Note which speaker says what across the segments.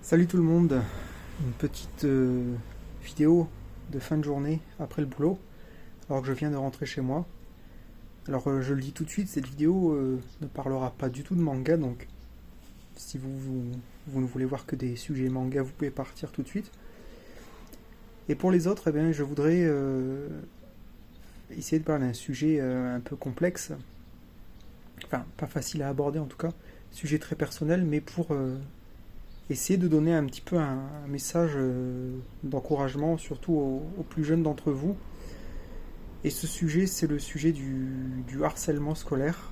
Speaker 1: Salut tout le monde, une petite vidéo de fin de journée après le boulot, alors que je viens de rentrer chez moi. Alors je le dis tout de suite, cette vidéo ne parlera pas du tout de manga, donc si vous ne voulez voir que des sujets manga, vous pouvez partir tout de suite. Et pour les autres, eh bien, je voudrais essayer de parler d'un sujet un peu complexe, enfin pas facile à aborder en tout cas, sujet très personnel, mais pour essayer de donner un petit peu un message d'encouragement, surtout aux plus jeunes d'entre vous. Et ce sujet, c'est le sujet du harcèlement scolaire,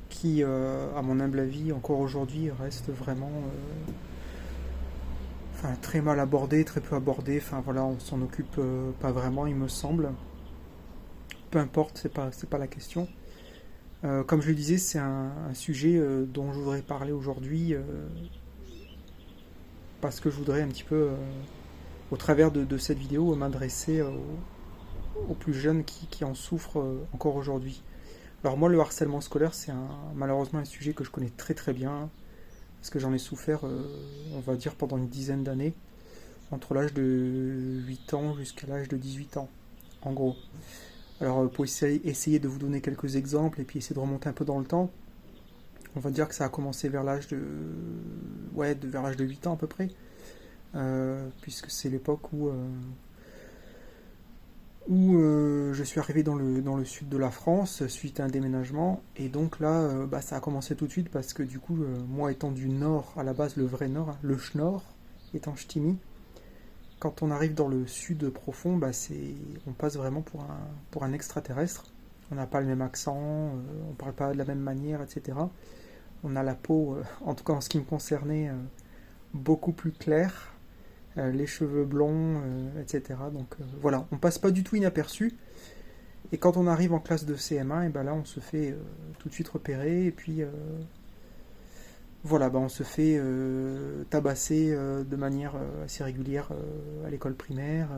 Speaker 1: qui, à mon humble avis, encore aujourd'hui, reste vraiment très mal abordé, très peu abordé. Enfin voilà, on s'en occupe pas vraiment, il me semble. Peu importe, c'est pas la question. Comme je le disais, c'est un sujet dont je voudrais parler aujourd'hui, parce que je voudrais un petit peu, au travers de cette vidéo, m'adresser aux plus jeunes qui en souffrent encore aujourd'hui. Alors moi, le harcèlement scolaire, c'est malheureusement un sujet que je connais très très bien, parce que j'en ai souffert, on va dire, pendant une dizaine d'années, entre l'âge de 8 ans jusqu'à l'âge de 18 ans, en gros. Alors pour essayer de vous donner quelques exemples et puis essayer de remonter un peu dans le temps, on va dire que ça a commencé vers l'âge de... Ouais, vers l'âge de 8 ans à peu près, puisque c'est l'époque où je suis arrivé dans le sud de la France suite à un déménagement. Et donc là, ça a commencé tout de suite parce que du coup, moi étant du nord, à la base le vrai nord, hein, le schnorr, étant ch'timi, quand on arrive dans le sud profond, on passe vraiment pour un extraterrestre. On n'a pas le même accent, on parle pas de la même manière, etc. On a la peau, en tout cas en ce qui me concernait, beaucoup plus claire, les cheveux blonds, etc. Donc voilà, on passe pas du tout inaperçu. Et quand on arrive en classe de CM1, et ben là on se fait tout de suite repérer, et puis voilà, on se fait tabasser de manière assez régulière à l'école primaire.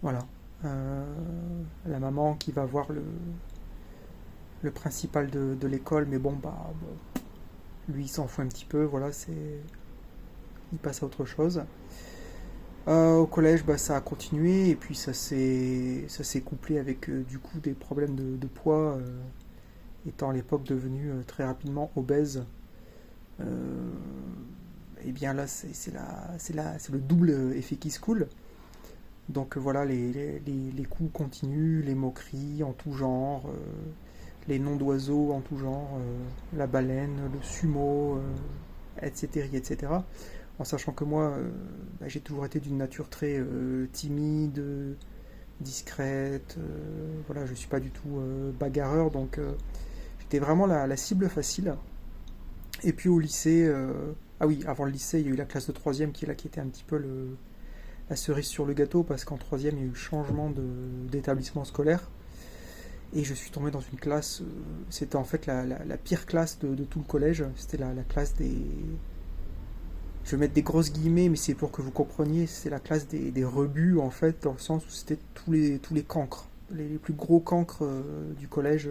Speaker 1: Voilà. Euh, la maman qui va voir le principal de l'école, mais bon, lui il s'en fout un petit peu, voilà, il passe à autre chose. Au collège, ça a continué et puis ça s'est couplé avec du coup des problèmes de poids, étant à l'époque devenu très rapidement obèse. Euh, et bien là, c'est le double effet qui se coule. Donc voilà, les coups continuent, les moqueries en tout genre, les noms d'oiseaux en tout genre, la baleine, le sumo, etc., etc. En sachant que moi, j'ai toujours été d'une nature très timide, discrète. Voilà, je suis pas du tout bagarreur, donc j'étais vraiment la cible facile. Et puis au lycée, ah oui, avant le lycée, il y a eu la classe de troisième qui est là, qui était un petit peu la cerise sur le gâteau, parce qu'en troisième, il y a eu changement d'établissement scolaire. Et je suis tombé dans une classe, c'était en fait la pire classe de tout le collège. C'était la classe des, je vais mettre des grosses guillemets, mais c'est pour que vous compreniez, c'est la classe des rebuts, en fait, dans le sens où c'était tous les cancres. Les plus gros cancres du collège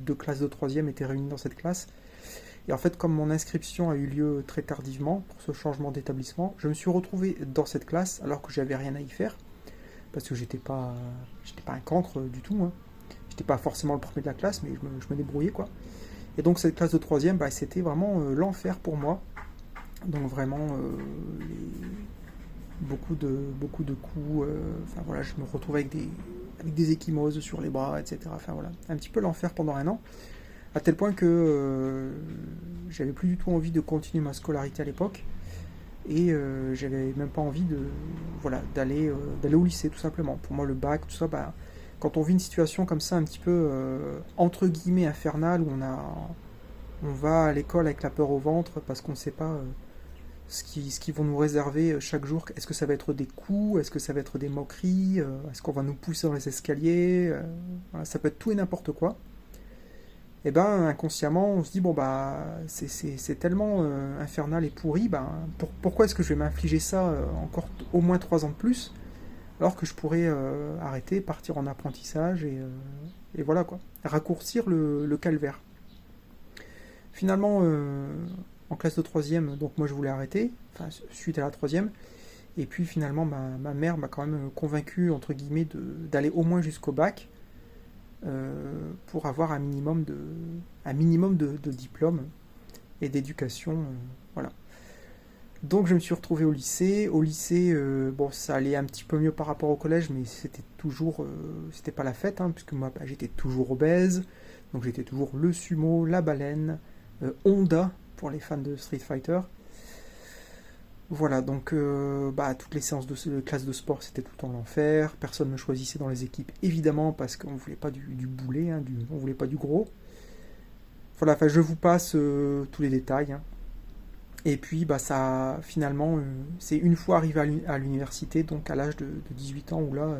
Speaker 1: de classe de troisième étaient réunis dans cette classe. Et en fait, comme mon inscription a eu lieu très tardivement pour ce changement d'établissement, je me suis retrouvé dans cette classe alors que j'avais rien à y faire, parce que j'étais pas un cancre du tout, hein. J'étais pas forcément le premier de la classe, mais je me débrouillais, quoi. Et donc cette classe de troisième, c'était vraiment l'enfer pour moi. Donc vraiment beaucoup de coups. Enfin voilà, je me retrouvais avec des ecchymoses sur les bras, etc. Enfin voilà, un petit peu l'enfer pendant un an, à tel point que j'avais plus du tout envie de continuer ma scolarité à l'époque, et j'avais même pas envie d'aller au lycée, tout simplement. Pour moi, le bac, tout ça, quand on vit une situation comme ça, un petit peu entre guillemets infernale, où on va à l'école avec la peur au ventre parce qu'on ne sait pas ce qu'ils vont nous réserver chaque jour. Est-ce que ça va être des coups? Est-ce que ça va être des moqueries? Est-ce qu'on va nous pousser dans les escaliers? Voilà, ça peut être tout et n'importe quoi. Et inconsciemment, on se dit, bon, c'est tellement infernal et pourri, pourquoi est-ce que je vais m'infliger ça encore au moins 3 ans de plus, alors que je pourrais arrêter, partir en apprentissage, et voilà quoi. Raccourcir le calvaire. Finalement, en classe de troisième, donc moi je voulais arrêter, enfin suite à la troisième. Et puis finalement, ma mère m'a quand même convaincu, entre guillemets, d'aller au moins jusqu'au bac pour avoir un minimum de diplôme et d'éducation. Voilà. Donc je me suis retrouvé au lycée. Au lycée, bon, ça allait un petit peu mieux par rapport au collège, mais c'était pas la fête, hein, puisque moi, bah, j'étais toujours obèse. Donc j'étais toujours le sumo, la baleine, Honda pour les fans de Street Fighter. Voilà, donc bah, toutes les séances de classe de sport, c'était tout le temps l'enfer. Personne ne me choisissait dans les équipes, évidemment, parce qu'on voulait pas du boulet, hein, on voulait pas du gros. Voilà, enfin, je vous passe tous les détails, hein. Et puis, bah, ça, finalement, c'est une fois arrivé à l'université, donc à l'âge de 18 ans, où là,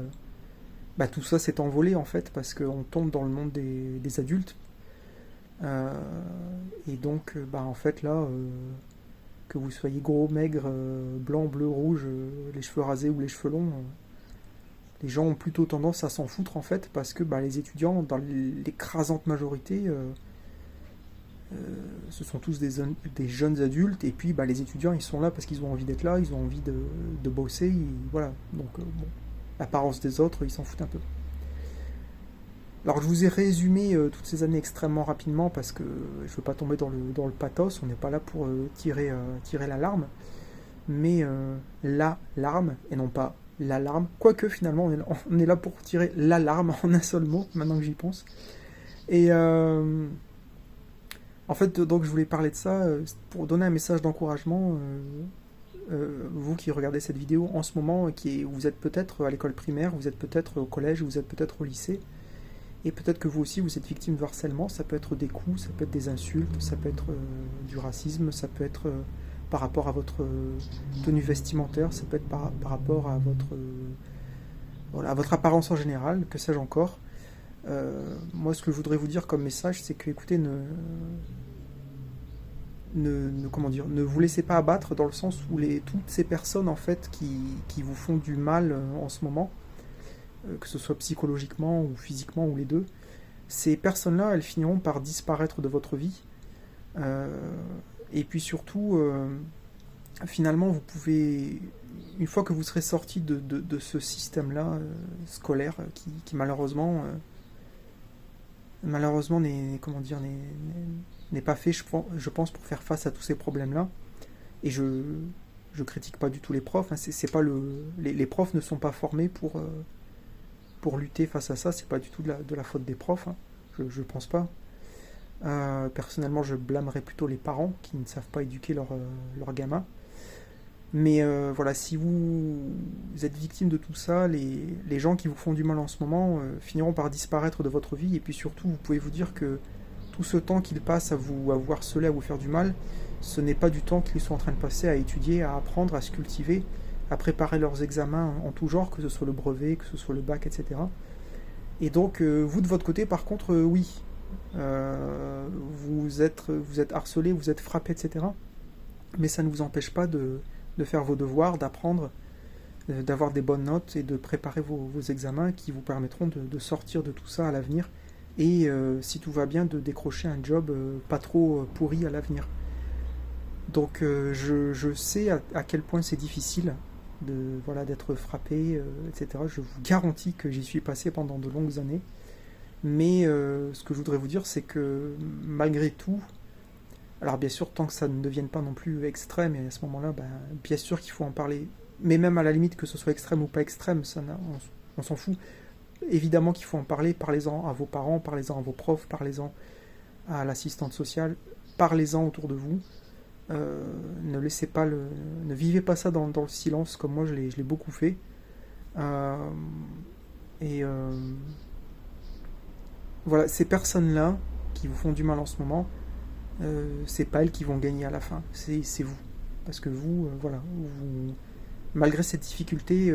Speaker 1: bah, tout ça s'est envolé, en fait, parce qu'on tombe dans le monde des adultes. Euh, et donc, bah, en fait, là, que vous soyez gros, maigre, blanc, bleu, rouge, les cheveux rasés ou les cheveux longs, les gens ont plutôt tendance à s'en foutre, en fait, parce que bah, les étudiants, dans l'écrasante majorité, ce sont tous des jeunes adultes, et puis bah, les étudiants ils sont là parce qu'ils ont envie d'être là, ils ont envie de bosser, voilà. Donc bon, l'apparence des autres, ils s'en foutent un peu. Alors je vous ai résumé toutes ces années extrêmement rapidement parce que je ne veux pas tomber dans le pathos, on n'est pas là pour tirer l'alarme, mais l'alarme et non pas l'alarme, quoique finalement on est là pour tirer l'alarme en un seul mot, maintenant que j'y pense. Et en fait, donc je voulais parler de ça pour donner un message d'encouragement. Vous qui regardez cette vidéo en ce moment, vous êtes peut-être à l'école primaire, vous êtes peut-être au collège, vous êtes peut-être au lycée, et peut-être que vous aussi vous êtes victime de harcèlement. Ça peut être des coups, ça peut être des insultes, ça peut être du racisme, ça peut être par rapport à votre tenue vestimentaire, ça peut être par rapport à voilà, à votre apparence en général, que sais-je encore. Moi, ce que je voudrais vous dire comme message, c'est que, écoutez, comment dire, ne vous laissez pas abattre dans le sens où toutes ces personnes en fait qui vous font du mal en ce moment, que ce soit psychologiquement ou physiquement ou les deux, ces personnes-là, elles finiront par disparaître de votre vie. Et puis surtout, finalement, vous pouvez, une fois que vous serez sorti de ce système-là scolaire qui malheureusement n'est pas fait, je pense, pour faire face à tous ces problèmes-là. Et je critique pas du tout les profs, hein, c'est pas les profs ne sont pas formés pour lutter face à ça, c'est pas du tout de la faute des profs, hein, je pense pas. Personnellement, je blâmerais plutôt les parents qui ne savent pas éduquer leurs gamins. Mais voilà, si vous êtes victime de tout ça, les gens qui vous font du mal en ce moment finiront par disparaître de votre vie. Et puis surtout, vous pouvez vous dire que tout ce temps qu'ils passent à vous harceler, à vous faire du mal, ce n'est pas du temps qu'ils sont en train de passer à étudier, à apprendre, à se cultiver, à préparer leurs examens en tout genre, que ce soit le brevet, que ce soit le bac, etc. Et donc, vous de votre côté, par contre, oui, vous êtes harcelé, vous êtes frappé, etc. Mais ça ne vous empêche pas de faire vos devoirs, d'apprendre, d'avoir des bonnes notes et de préparer vos examens qui vous permettront de sortir de tout ça à l'avenir et, si tout va bien, de décrocher un job pas trop pourri à l'avenir. Donc je sais à quel point c'est difficile d'être frappé, etc. Je vous garantis que j'y suis passé pendant de longues années. Mais ce que je voudrais vous dire, c'est que malgré tout, alors bien sûr, tant que ça ne devienne pas non plus extrême, et à ce moment-là, ben, bien sûr qu'il faut en parler. Mais même à la limite que ce soit extrême ou pas extrême, on s'en fout. Évidemment qu'il faut en parler, parlez-en à vos parents, parlez-en à vos profs, parlez-en à l'assistante sociale, parlez-en autour de vous. Ne laissez pas ne vivez pas ça dans le silence comme moi je l'ai beaucoup fait. Voilà, ces personnes-là qui vous font du mal en ce moment, c'est pas elles qui vont gagner à la fin, c'est vous. Parce que vous, voilà, malgré cette difficulté,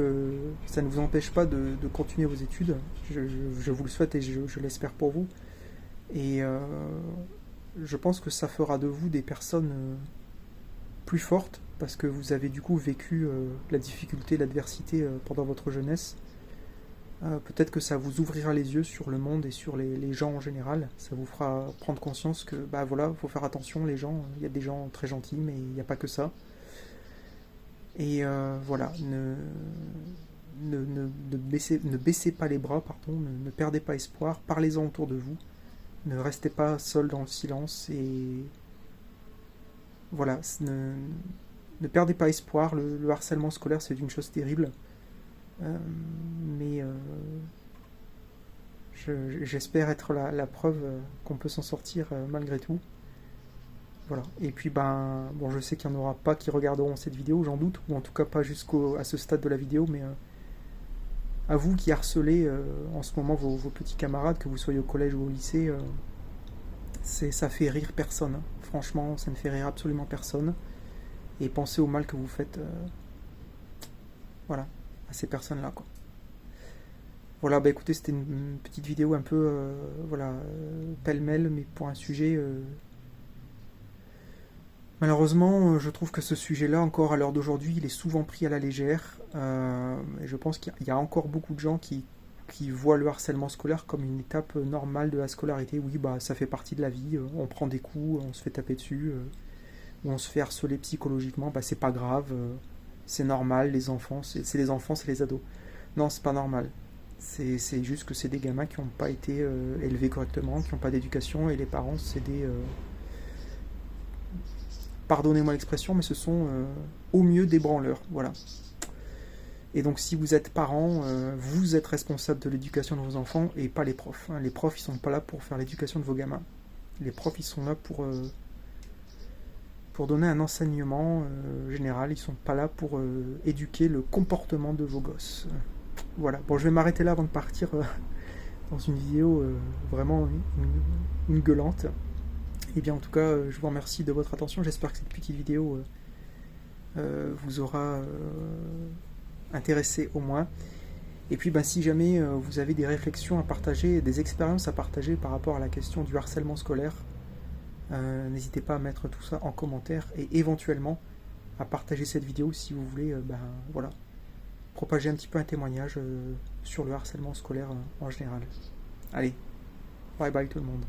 Speaker 1: ça ne vous empêche pas de continuer vos études. Je vous le souhaite et je l'espère pour vous. Et je pense que ça fera de vous des personnes plus fortes, parce que vous avez du coup vécu la difficulté, l'adversité pendant votre jeunesse. Peut-être que ça vous ouvrira les yeux sur le monde et sur les gens en général. Ça vous fera prendre conscience que, bah voilà, faut faire attention, les gens. Il y a des gens très gentils, mais il n'y a pas que ça. Et voilà, ne baissez pas les bras, pardon, ne perdez pas espoir, parlez-en autour de vous. Ne restez pas seul dans le silence et voilà, ne perdez pas espoir. Le harcèlement scolaire, c'est une chose terrible. Mais j'espère être la preuve qu'on peut s'en sortir malgré tout. Voilà. Et puis ben bon, je sais qu'il n'y en aura pas qui regarderont cette vidéo, j'en doute, ou en tout cas pas jusqu'à ce stade de la vidéo, mais à vous qui harcelez en ce moment vos petits camarades, que vous soyez au collège ou au lycée, ça fait rire personne. Hein. Franchement, ça ne fait rire absolument personne. Et pensez au mal que vous faites voilà, à ces personnes-là, quoi. Voilà, bah écoutez, c'était une petite vidéo un peu voilà, pêle-mêle, mais pour un sujet. Malheureusement, je trouve que ce sujet-là, encore à l'heure d'aujourd'hui, il est souvent pris à la légère. Et je pense qu'il y a encore beaucoup de gens qui voient le harcèlement scolaire comme une étape normale de la scolarité. Oui, bah ça fait partie de la vie. On prend des coups, on se fait taper dessus, ou on se fait harceler psychologiquement. Bah c'est pas grave, c'est normal. Les enfants, c'est les enfants, c'est les ados. Non, c'est pas normal. C'est juste que c'est des gamins qui n'ont pas été élevés correctement, qui n'ont pas d'éducation, et les parents, c'est des pardonnez-moi l'expression, mais ce sont au mieux des branleurs, voilà. Et donc si vous êtes parent, vous êtes responsable de l'éducation de vos enfants et pas les profs. Hein. Les profs, ils sont pas là pour faire l'éducation de vos gamins. Les profs, ils sont là pour donner un enseignement général. Ils sont pas là pour éduquer le comportement de vos gosses. Voilà. Bon, je vais m'arrêter là avant de partir dans une vidéo vraiment une gueulante. Et bien en tout cas, je vous remercie de votre attention. J'espère que cette petite vidéo vous aura intéressé au moins. Et puis ben, si jamais vous avez des réflexions à partager, des expériences à partager par rapport à la question du harcèlement scolaire, n'hésitez pas à mettre tout ça en commentaire et éventuellement à partager cette vidéo si vous voulez ben, voilà, propager un petit peu un témoignage sur le harcèlement scolaire en général. Allez, bye bye tout le monde.